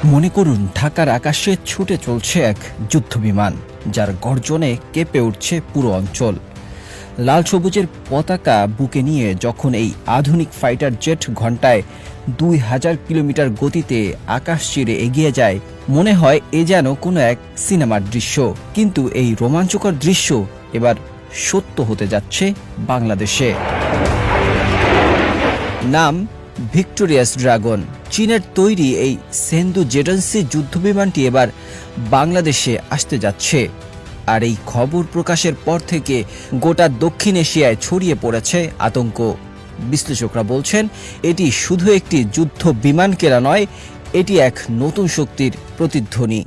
মনে করুন ঢাকার আকাশে ছুটে চলছে এক যুদ্ধবিমান, যার গর্জনে কেঁপে উঠছে পুরো অঞ্চল। লাল সবুজের পতাকা বুকে নিয়ে যখন এই আধুনিক ফাইটার জেট ঘন্টায় 2000 কিলোমিটার গতিতে আকাশ চিরে এগিয়ে যায়, মনে হয় এ যেন কোনো এক সিনেমার দৃশ্য। কিন্তু এই রোমাঞ্চকর দৃশ্য এবার সত্য হতে যাচ্ছে বাংলাদেশে। নাম ভিক্টোরিয়াস ড্রাগন। চীনের তৈরি এই সেন্দু জেটেন্সি যুদ্ধবিমানটি এবার বাংলাদেশে আসতে যাচ্ছে। আর এই খবর প্রকাশের পর থেকে গোটা দক্ষিণ এশিয়ায় ছড়িয়ে পড়েছে আতঙ্ক। বিশ্লেষকরা বলছেন এটি শুধু একটি যুদ্ধ বিমান কেনা নয়, এটি এক নতুন শক্তির প্রতিধ্বনি।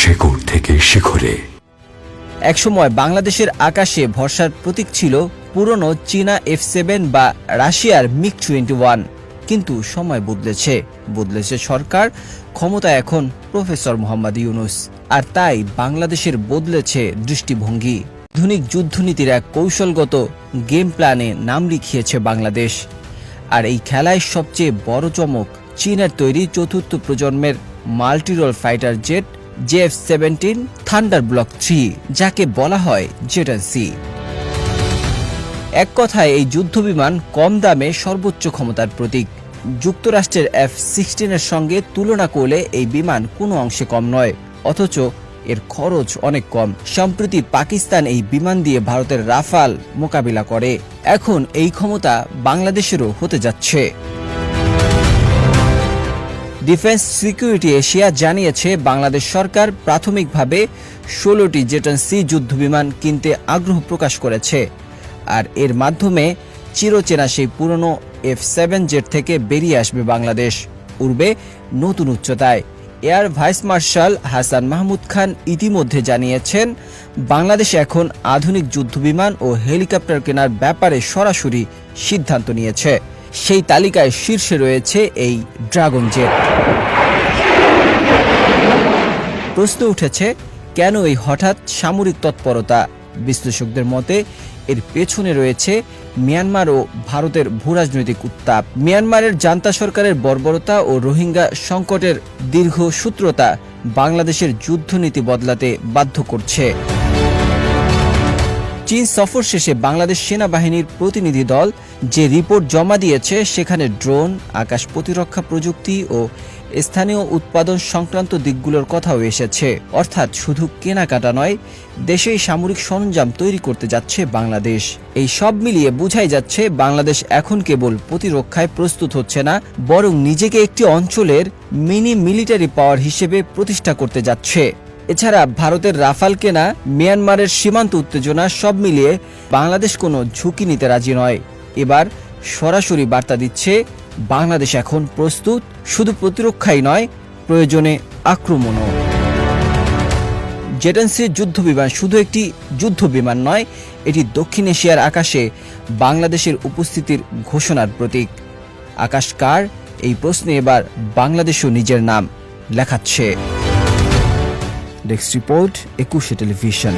শেকড় থেকে শিখরে একসময় বাংলাদেশের আকাশে ভরসার প্রতীক ছিল পুরনো চীনা F7 বা রাশিয়ার MiG-21। কিন্তু সময় বদলেছে সরকার, ক্ষমতা এখন প্রফেসর মোহাম্মদ ইউনূস। আর তাই বাংলাদেশের বদলেছে দৃষ্টিভঙ্গি। আধুনিক যুদ্ধনীতির এক কৌশলগত গেম প্ল্যানে নাম লিখিয়েছে বাংলাদেশ। আর এই খেলায় সবচেয়ে বড় চমক চীনের তৈরি চতুর্থ প্রজন্মের মাল্টিরোল ফাইটার জেট JF-17 থান্ডারব্লক 3, যাকে বলা হয় জেটেন্সি। এক কথায় এই যুদ্ধবিমান কম দামে সর্বোচ্চ ক্ষমতার প্রতীক। যুক্তরাষ্ট্রের F-16 এর সঙ্গে তুলনা করলে এই বিমান কোনো অংশে কম নয়, অথচ এর খরচ অনেক কম। সম্প্রতি পাকিস্তান এই বিমান দিয়ে ভারতের রাফাল মোকাবিলা করে। এখন এই ক্ষমতা বাংলাদেশেরও হতে যাচ্ছে। ডিফেন্স সিকিউরিটি এশিয়া জানিয়েছে বাংলাদেশ সরকার প্রাথমিকভাবে 16টি জেটেন্সি যুদ্ধবিমান কিনতে আগ্রহ প্রকাশ করেছে। আর এর মাধ্যমে চিরচেনা সেই পুরনো F7 জেট থেকে বেরিয়ে আসবে বাংলাদেশ, উড়বে নতুন উচ্চতায়। Air vice marshal Hasan Mahmud Khan ইতিমধ্যে জানিয়েছেন বাংলাদেশ এখন আধুনিক যুদ্ধবিমান ও হেলিকপ্টার কেনার ব্যাপারে সরাসরি সিদ্ধান্ত নিয়েছে। সেই তালিকায় শীর্ষে রয়েছে এই ড্রাগন জেট। প্রশ্ন উঠেছে, কেন এই হঠাৎ সামরিক তৎপরতা? বিশ্লেষকদের মতে এর পেছনে রয়েছে মিয়ানমার ও ভারতের ভূরাজনৈতিক উত্তাপ। মিয়ানমারের জান্তা সরকারের বর্বরতা ও রোহিঙ্গা সংকটের দীর্ঘসূত্রতা বাংলাদেশের যুদ্ধনীতি বদলাতে বাধ্য করছে। চীন সফর শেষে বাংলাদেশ সেনাবাহিনীর প্রতিনিধি দল যে রিপোর্ট জমা দিয়েছে, সেখানে ড্রোন, আকাশ প্রতিরক্ষা প্রযুক্তি ও স্থানীয় উৎপাদন সংক্রান্ত দিকগুলোর কথাও এসেছে। অর্থাৎ শুধু কেনাকাটা নয়, দেশেই সামরিক সরঞ্জাম তৈরি করতে যাচ্ছে বাংলাদেশ। এই সব মিলিয়ে বোঝাই যাচ্ছে বাংলাদেশ এখন কেবল প্রতিরক্ষায় প্রস্তুত হচ্ছে না, বরং নিজেকে একটি অঞ্চলের মিনি মিলিটারি পাওয়ার হিসেবে প্রতিষ্ঠা করতে যাচ্ছে। এছাড়া ভারতের রাফাল কেনা, মিয়ানমারের সীমান্ত উত্তেজনা, সব মিলিয়ে বাংলাদেশ কোনো ঝুঁকি নিতে রাজি নয়। এবার সরাসরি বার্তা দিচ্ছে বাংলাদেশ এখন প্রস্তুত, শুধু প্রতিরক্ষাই নয়, প্রয়োজনে আক্রমণও। জেটেন্সি যুদ্ধবিমান শুধু একটি যুদ্ধবিমান নয়, এটি দক্ষিণ এশিয়ার আকাশে বাংলাদেশের উপস্থিতির ঘোষণার প্রতীক। আকাশ কার? এই প্রশ্নে এবার বাংলাদেশও নিজের নাম লেখাচ্ছে। Desk report, 21 television.